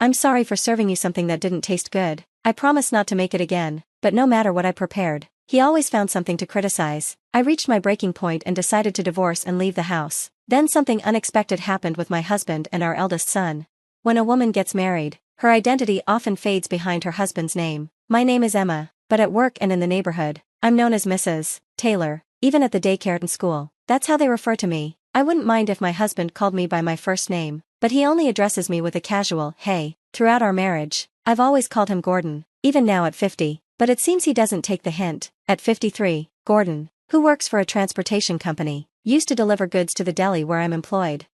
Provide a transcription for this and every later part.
I'm sorry for serving you something that didn't taste good. I promise not to make it again, but no matter what I prepared, he always found something to criticize. I reached my breaking point and decided to divorce and leave the house. Then something unexpected happened with my husband and our eldest son. When a woman gets married, her identity often fades behind her husband's name. My name is Emma, but at work and in the neighborhood, I'm known as Mrs. Taylor, even at the daycare and school. That's how they refer to me. I wouldn't mind if my husband called me by my first name, but he only addresses me with a casual, hey. Throughout our marriage, I've always called him Gordon, even now at 50, but it seems he doesn't take the hint. At 53, Gordon, who works for a transportation company, used to deliver goods to the deli where I'm employed.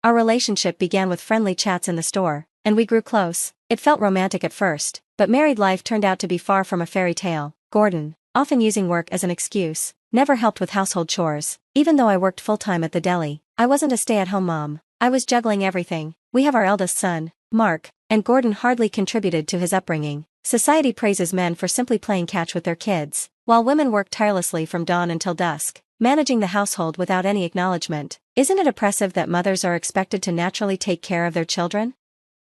Our relationship began with friendly chats in the store, and we grew close. It felt romantic at first, but married life turned out to be far from a fairy tale. Gordon, often using work as an excuse, never helped with household chores. Even though I worked full-time at the deli, I wasn't a stay-at-home mom. I was juggling everything. We have our eldest son, Mark, and Gordon hardly contributed to his upbringing. Society praises men for simply playing catch with their kids, while women work tirelessly from dawn until dusk, managing the household without any acknowledgement. Isn't it oppressive that mothers are expected to naturally take care of their children?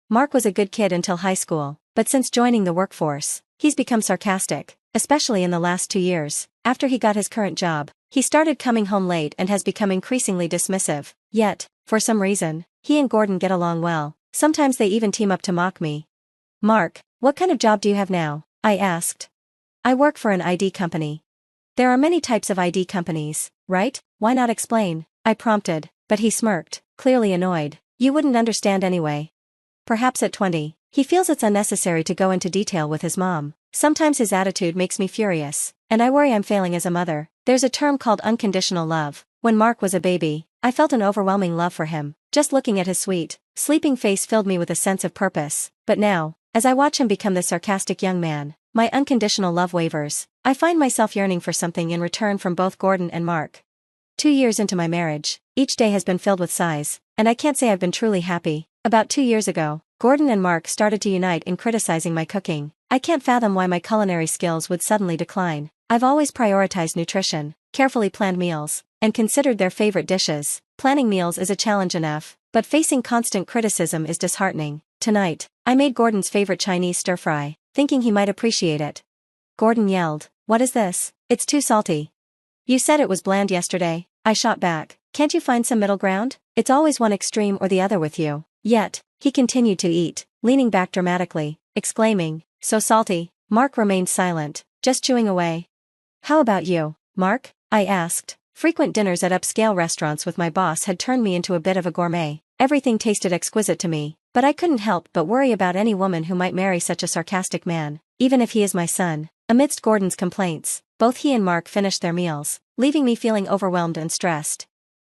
Mark was a good kid until high school, but since joining the workforce, he's become sarcastic, especially in the last 2 years. After he got his current job, he started coming home late and has become increasingly dismissive. Yet, for some reason, he and Gordon get along well. Sometimes they even team up to mock me. Mark, what kind of job do you have now? I asked. I work for an ID company. There are many types of ID companies, right? Why not explain? I prompted, but he smirked, clearly annoyed. You wouldn't understand anyway. Perhaps at 20, he feels it's unnecessary to go into detail with his mom. Sometimes his attitude makes me furious, and I worry I'm failing as a mother. There's a term called unconditional love. When Mark was a baby, I felt an overwhelming love for him. Just looking at his sweet, sleeping face filled me with a sense of purpose. But now, as I watch him become the sarcastic young man, my unconditional love wavers. I find myself yearning for something in return from both Gordon and Mark. 2 years into my marriage, each day has been filled with sighs, and I can't say I've been truly happy. About 2 years ago, Gordon and Mark started to unite in criticizing my cooking. I can't fathom why my culinary skills would suddenly decline. I've always prioritized nutrition, carefully planned meals, and considered their favorite dishes. Planning meals is a challenge enough, but facing constant criticism is disheartening. Tonight, I made Gordon's favorite Chinese stir-fry, thinking he might appreciate it. Gordon yelled, "What is this? It's too salty." "You said it was bland yesterday," I shot back. "Can't you find some middle ground? It's always one extreme or the other with you." Yet, he continued to eat, leaning back dramatically, exclaiming, "So salty." Mark remained silent, just chewing away. "How about you, Mark?" I asked. Frequent dinners at upscale restaurants with my boss had turned me into a bit of a gourmet. Everything tasted exquisite to me, but I couldn't help but worry about any woman who might marry such a sarcastic man, even if he is my son. Amidst Gordon's complaints, both he and Mark finished their meals, leaving me feeling overwhelmed and stressed.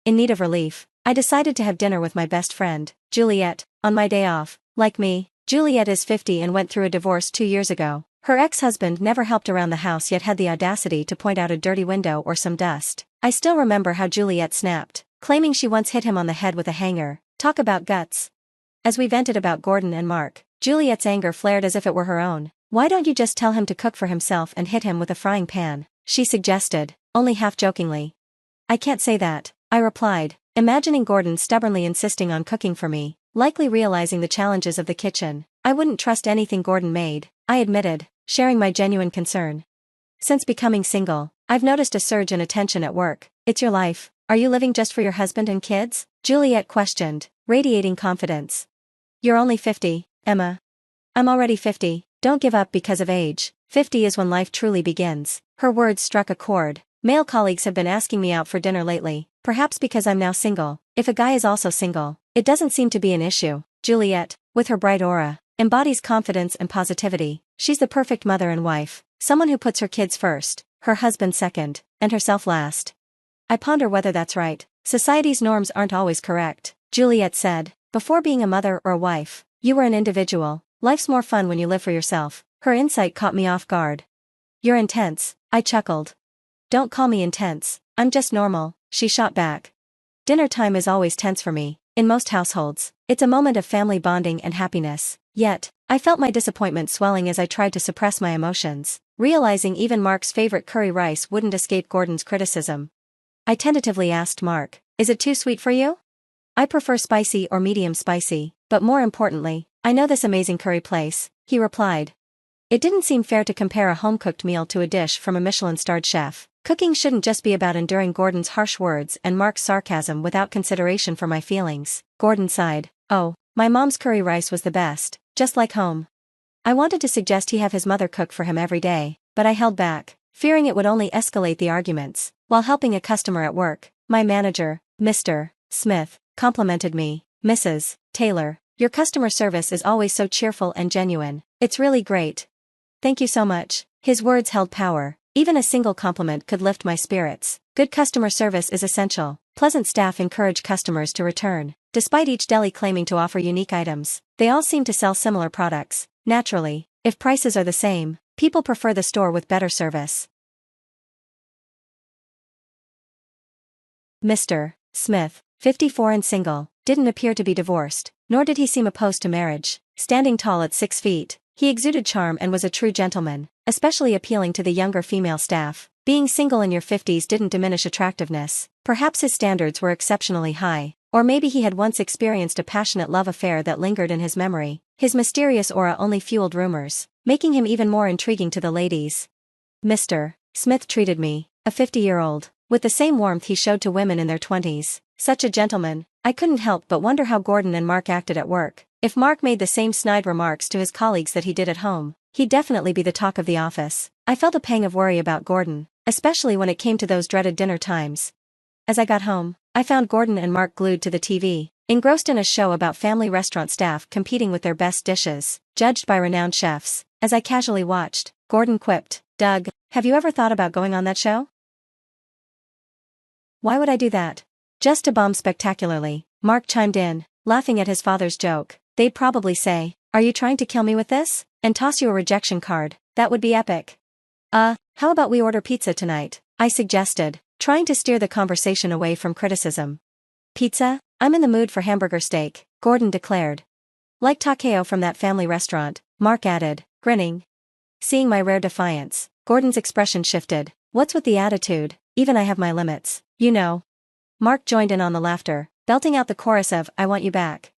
In need of relief, I decided to have dinner with my best friend, Juliet, on my day off. Like me, Juliet is 50 and went through a divorce 2 years ago. Her ex-husband never helped around the house yet had the audacity to point out a dirty window or some dust. I still remember how Juliet snapped, claiming she once hit him on the head with a hanger. Talk about guts. As we vented about Gordon and Mark, Juliet's anger flared as if it were her own. "Why don't you just tell him to cook for himself and hit him with a frying pan?" she suggested, only half-jokingly. "I can't say that," I replied, imagining Gordon stubbornly insisting on cooking for me, likely realizing the challenges of the kitchen. "I wouldn't trust anything Gordon made," I admitted, sharing my genuine concern. "Since becoming single, I've noticed a surge in attention at work. It's your life. Are you living just for your husband and kids?" Juliet questioned, radiating confidence. "You're only 50, Emma." "I'm already 50, don't give up because of age. 50 is when life truly begins." Her words struck a chord. Male colleagues have been asking me out for dinner lately, perhaps because I'm now single. If a guy is also single, it doesn't seem to be an issue. Juliet, with her bright aura, embodies confidence and positivity. She's the perfect mother and wife, someone who puts her kids first, her husband second, and herself last. I ponder whether that's right. Society's norms aren't always correct, Juliet said. Before being a mother or a wife, you were an individual. Life's more fun when you live for yourself. Her insight caught me off guard. "You're intense," I chuckled. "Don't call me intense, I'm just normal," she shot back. Dinner time is always tense for me. In most households, it's a moment of family bonding and happiness. Yet, I felt my disappointment swelling as I tried to suppress my emotions, realizing even Mark's favorite curry rice wouldn't escape Gordon's criticism. I tentatively asked Mark, "Is it too sweet for you?" "I prefer spicy or medium spicy, but more importantly, I know this amazing curry place, he replied. It didn't seem fair to compare a home-cooked meal to a dish from a Michelin-starred chef. Cooking shouldn't just be about enduring Gordon's harsh words and Mark's sarcasm without consideration for my feelings. Gordon sighed. Oh, my mom's curry rice was the best, just like home. I wanted to suggest he have his mother cook for him every day, but I held back, fearing it would only escalate the arguments. While helping a customer at work, my manager, Mr. Smith, complimented me. Mrs. Taylor, your customer service is always so cheerful and genuine. It's really great. Thank you so much. His words held power. Even a single compliment could lift my spirits. Good customer service is essential. Pleasant staff encourage customers to return. Despite each deli claiming to offer unique items, they all seem to sell similar products. Naturally, if prices are the same, people prefer the store with better service. Mr. Smith, 54 and single, didn't appear to be divorced, nor did he seem opposed to marriage. Standing tall at 6 feet, he exuded charm and was a true gentleman, especially appealing to the younger female staff. Being single in your 50s didn't diminish attractiveness. Perhaps his standards were exceptionally high, or maybe he had once experienced a passionate love affair that lingered in his memory. His mysterious aura only fueled rumors, making him even more intriguing to the ladies. Mr. Smith treated me, a 50-year-old, with the same warmth he showed to women in their 20s. Such a gentleman. I couldn't help but wonder how Gordon and Mark acted at work. If Mark made the same snide remarks to his colleagues that he did at home, he'd definitely be the talk of the office. I felt a pang of worry about Gordon, especially when it came to those dreaded dinner times. As I got home, I found Gordon and Mark glued to the TV, engrossed in a show about family restaurant staff competing with their best dishes, judged by renowned chefs. As I casually watched, Gordon quipped, "Doug, have you ever thought about going on that show?" "Why would I do that?" "Just to bomb spectacularly," Mark chimed in, laughing at his father's joke. "They'd probably say, 'Are you trying to kill me with this?' and toss you a rejection card. That would be epic." How about we order pizza tonight?" I suggested, trying to steer the conversation away from criticism. "Pizza? I'm in the mood for hamburger steak," Gordon declared. "Like Takeo from that family restaurant," Mark added, grinning. Seeing my rare defiance, Gordon's expression shifted. "What's with the attitude? Even I have my limits, you know." Mark joined in on the laughter, belting out the chorus of "I Want You Back."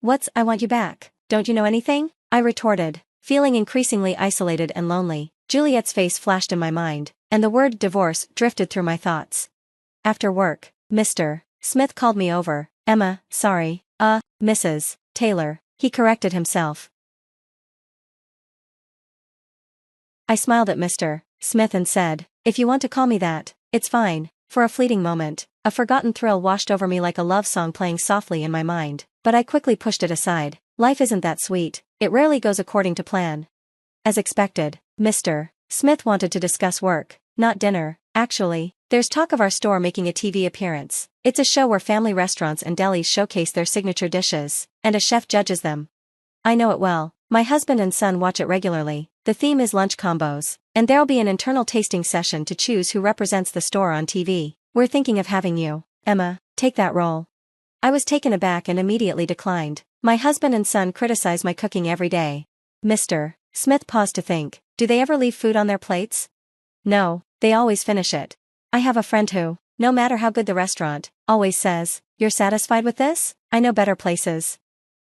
"What's I Want You Back? Don't you know anything?" I retorted, feeling increasingly isolated and lonely. Juliet's face flashed in my mind, and the word divorce drifted through my thoughts. After work, Mr. Smith called me over. "Emma, sorry, Mrs. Taylor," he corrected himself. I smiled at Mr. Smith and said, "If you want to call me that, it's fine." For a fleeting moment, a forgotten thrill washed over me like a love song playing softly in my mind, but I quickly pushed it aside. Life isn't that sweet. It rarely goes according to plan. As expected, Mr. Smith wanted to discuss work, not dinner. Actually, there's talk of our store making a TV appearance. It's a show where family restaurants and delis showcase their signature dishes, and a chef judges them. I know it well. My husband and son watch it regularly. The theme is lunch combos, and there'll be an internal tasting session to choose who represents the store on TV. We're thinking of having you, Emma, take that role. I was taken aback and immediately declined. My husband and son criticize my cooking every day. Mr. Smith paused to think, do they ever leave food on their plates? No, they always finish it. I have a friend who, no matter how good the restaurant, always says, "You're satisfied with this? I know better places."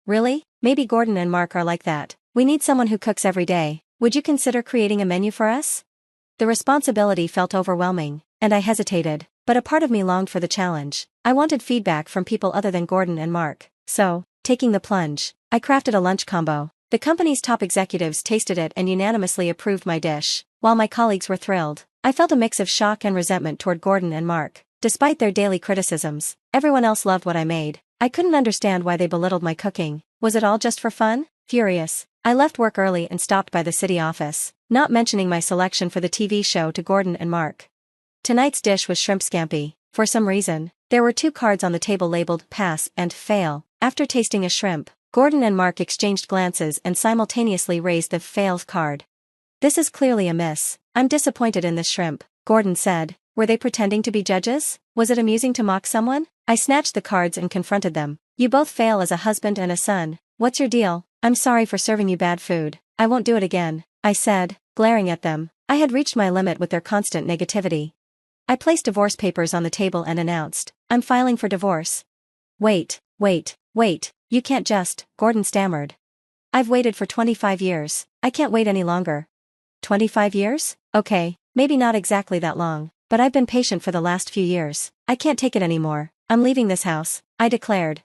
Really? Maybe Gordon and Mark are like that. We need someone who cooks every day. Would you consider creating a menu for us? The responsibility felt overwhelming, and I hesitated, but a part of me longed for the challenge. I wanted feedback from people other than Gordon and Mark. So, taking the plunge, I crafted a lunch combo. The company's top executives tasted it and unanimously approved my dish. While my colleagues were thrilled, I felt a mix of shock and resentment toward Gordon and Mark. Despite their daily criticisms, everyone else loved what I made. I couldn't understand why they belittled my cooking. Was it all just for fun? Furious, I left work early and stopped by the city office, not mentioning my selection for the TV show to Gordon and Mark. Tonight's dish was shrimp scampi. For some reason, there were 2 cards on the table labeled pass and fail. After tasting a shrimp, Gordon and Mark exchanged glances and simultaneously raised the fail card. "This is clearly a miss. I'm disappointed in this shrimp," Gordon said. Were they pretending to be judges? Was it amusing to mock someone? I snatched the cards and confronted them. "You both fail as a husband and a son. What's your deal?" "I'm sorry for serving you bad food. I won't do it again," I said, glaring at them. I had reached my limit with their constant negativity. I placed divorce papers on the table and announced, "I'm filing for divorce." Wait, you can't just," Gordon stammered. I've waited for 25 years. I can't wait any longer. 25 years? Okay, maybe not exactly that long, but I've been patient for the last few years. I can't take it anymore. I'm leaving this house, I declared.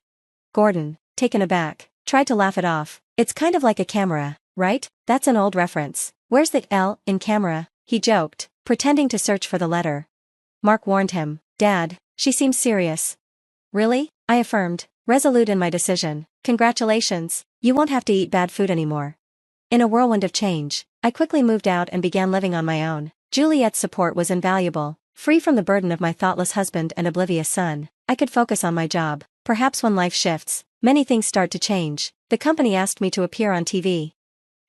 Gordon, taken aback, tried to laugh it off. It's kind of like a camera, right? That's an old reference. Where's the L in camera? He joked, pretending to search for the letter. Mark warned him. Dad, she seems serious. Really? I affirmed, resolute in my decision. Congratulations, you won't have to eat bad food anymore. In a whirlwind of change, I quickly moved out and began living on my own. Juliet's support was invaluable. Free from the burden of my thoughtless husband and oblivious son, I could focus on my job. Perhaps when life shifts, many things start to change. The company asked me to appear on TV.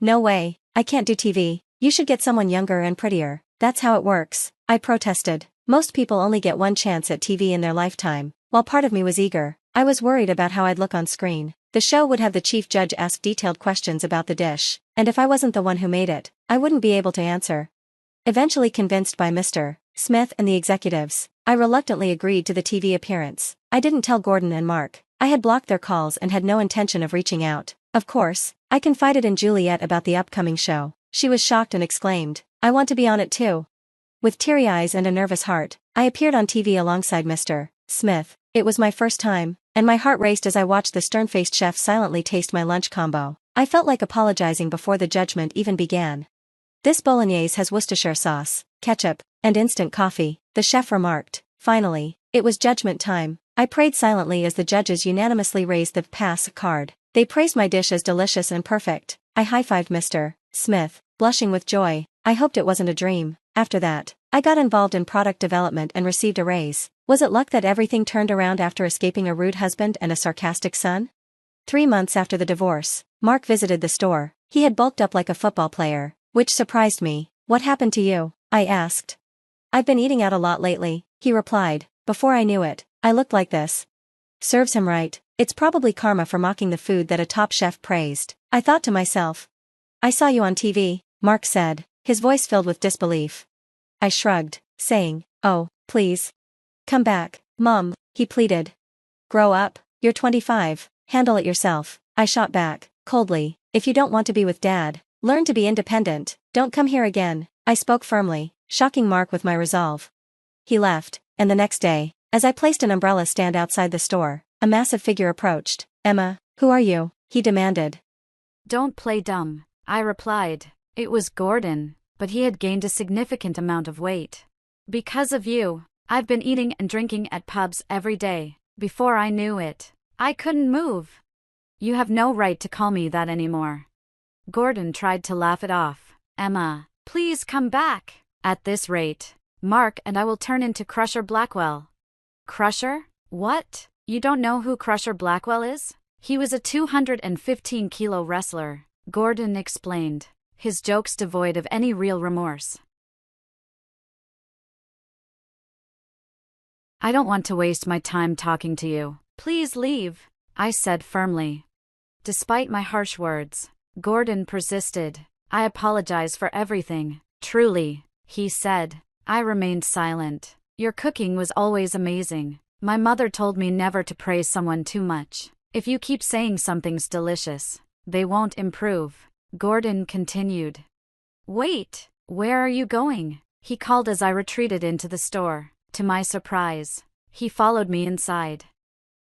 No way, I can't do TV. You should get someone younger and prettier. That's how it works, I protested. Most people only get one chance at TV in their lifetime. While part of me was eager, I was worried about how I'd look on screen. The show would have the chief judge ask detailed questions about the dish, and if I wasn't the one who made it, I wouldn't be able to answer. Eventually convinced by Mr. Smith and the executives, I reluctantly agreed to the TV appearance. I didn't tell Gordon and Mark. I had blocked their calls and had no intention of reaching out. Of course, I confided in Juliet about the upcoming show. She was shocked and exclaimed, I want to be on it too. With teary eyes and a nervous heart, I appeared on TV alongside Mr. Smith. It was my first time, and my heart raced as I watched the stern-faced chef silently taste my lunch combo. I felt like apologizing before the judgment even began. This bolognese has Worcestershire sauce, ketchup, and instant coffee, the chef remarked. Finally, it was judgment time. I prayed silently as the judges unanimously raised the pass card. They praised my dish as delicious and perfect. I high-fived Mr. Smith, blushing with joy. I hoped it wasn't a dream. After that, I got involved in product development and received a raise. Was it luck that everything turned around after escaping a rude husband and a sarcastic son? 3 months after the divorce, Mark visited the store. He had bulked up like a football player, which surprised me. What happened to you? I asked. I've been eating out a lot lately, he replied. Before I knew it, I looked like this. Serves him right. It's probably karma for mocking the food that a top chef praised, I thought to myself. I saw you on TV, Mark said, his voice filled with disbelief. I shrugged, saying, oh, please. Come back, Mom, he pleaded. Grow up, you're 25, handle it yourself, I shot back, coldly. If you don't want to be with Dad, learn to be independent, don't come here again, I spoke firmly, shocking Mark with my resolve. He left, and the next day, as I placed an umbrella stand outside the store, a massive figure approached. Emma, who are you? He demanded. Don't play dumb, I replied. It was Gordon, but he had gained a significant amount of weight. Because of you, I've been eating and drinking at pubs every day. Before I knew it, I couldn't move. You have no right to call me that anymore. Gordon tried to laugh it off. Emma, please come back. At this rate, Mark and I will turn into Crusher Blackwell. Crusher? What? You don't know who Crusher Blackwell is? He was a 215-kilo wrestler, Gordon explained, his jokes devoid of any real remorse. I don't want to waste my time talking to you. Please leave, I said firmly. Despite my harsh words, Gordon persisted. I apologize for everything, truly, he said. I remained silent. Your cooking was always amazing. My mother told me never to praise someone too much. If you keep saying something's delicious, they won't improve, Gordon continued. Wait, where are you going? He called as I retreated into the store. To my surprise, he followed me inside.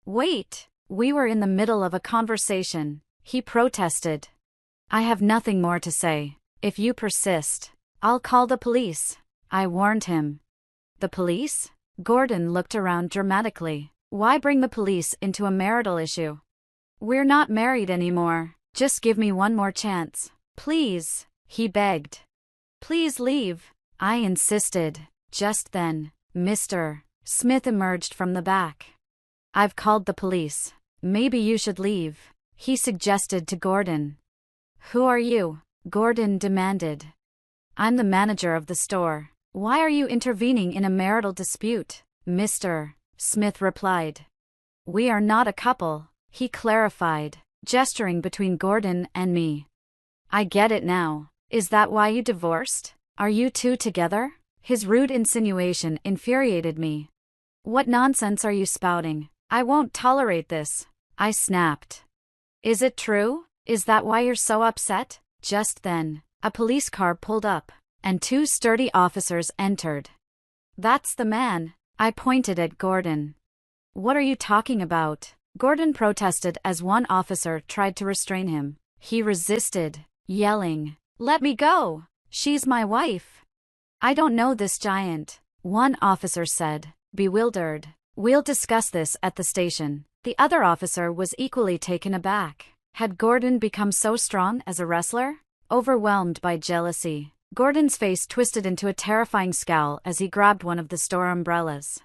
Wait, we were in the middle of a conversation, he protested. I have nothing more to say. If you persist, I'll call the police, I warned him. The police? Gordon looked around dramatically. Why bring the police into a marital issue? We're not married anymore. Just give me one more chance. Please, he begged. Please leave, I insisted. Just then, Mr. Smith emerged from the back. I've called the police. Maybe you should leave, he suggested to Gordon. Who are you? Gordon demanded. I'm the manager of the store. Why are you intervening in a marital dispute? Mr. Smith replied. We are not a couple, he clarified, gesturing between Gordon and me. I get it now. Is that why you divorced? Are you two together? His rude insinuation infuriated me. What nonsense are you spouting? I won't tolerate this, I snapped. Is it true? Is that why you're so upset? Just then, a police car pulled up, and 2 sturdy officers entered. That's the man. I pointed at Gordon. What are you talking about? Gordon protested as one officer tried to restrain him. He resisted, yelling, "Let me go! She's my wife!" "I don't know this giant," one officer said, bewildered. "We'll discuss this at the station." The other officer was equally taken aback. Had Gordon become so strong as a wrestler? Overwhelmed by jealousy, Gordon's face twisted into a terrifying scowl as he grabbed one of the store umbrellas.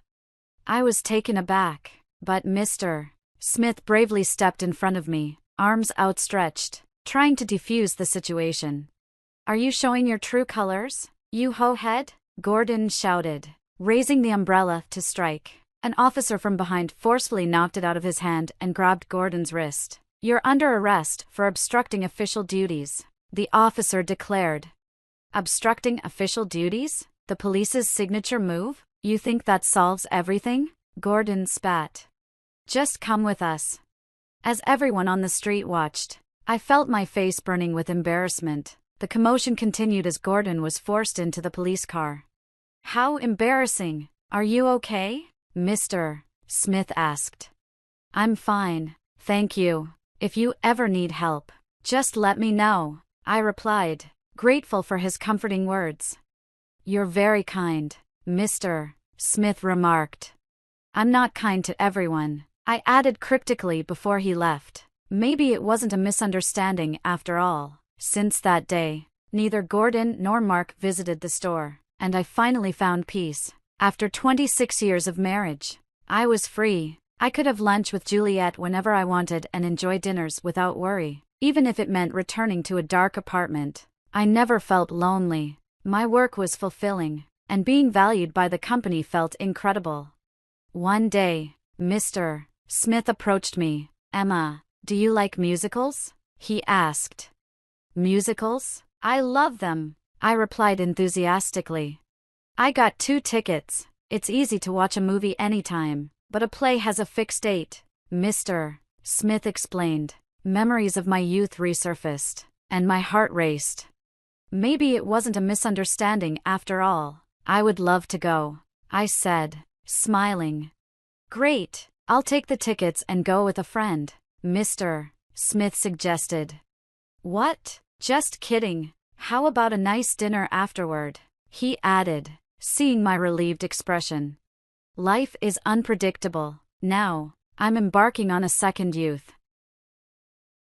I was taken aback, but Mr. Smith bravely stepped in front of me, arms outstretched, trying to defuse the situation. "Are you showing your true colors, you ho-head?" Gordon shouted, raising the umbrella to strike. An officer from behind forcefully knocked it out of his hand and grabbed Gordon's wrist. "You're under arrest for obstructing official duties," the officer declared. Obstructing official duties? The police's signature move? You think that solves everything? Gordon spat. "Just come with us." As everyone on the street watched, I felt my face burning with embarrassment. The commotion continued as Gordon was forced into the police car. "How embarrassing. Are you okay?" Mr. Smith asked. "I'm fine, thank you. If you ever need help, just let me know," I replied, grateful for his comforting words. "You're very kind," Mr. Smith remarked. "I'm not kind to everyone," I added cryptically before he left. Maybe it wasn't a misunderstanding after all. Since that day, neither Gordon nor Mark visited the store, and I finally found peace. After 26 years of marriage, I was free. I could have lunch with Juliet whenever I wanted and enjoy dinners without worry, even if it meant returning to a dark apartment. I never felt lonely. My work was fulfilling, and being valued by the company felt incredible. One day, Mr. Smith approached me. "Emma, do you like musicals?" he asked. "Musicals? I love them," I replied enthusiastically. "I got 2 tickets. It's easy to watch a movie anytime, but a play has a fixed date," Mr. Smith explained. Memories of my youth resurfaced, and my heart raced. Maybe it wasn't a misunderstanding after all. "I would love to go," I said, smiling. "Great, I'll take the tickets and go with a friend," Mr. Smith suggested. "What? Just kidding. How about a nice dinner afterward?" he added, seeing my relieved expression. Life is unpredictable. Now, I'm embarking on a second youth.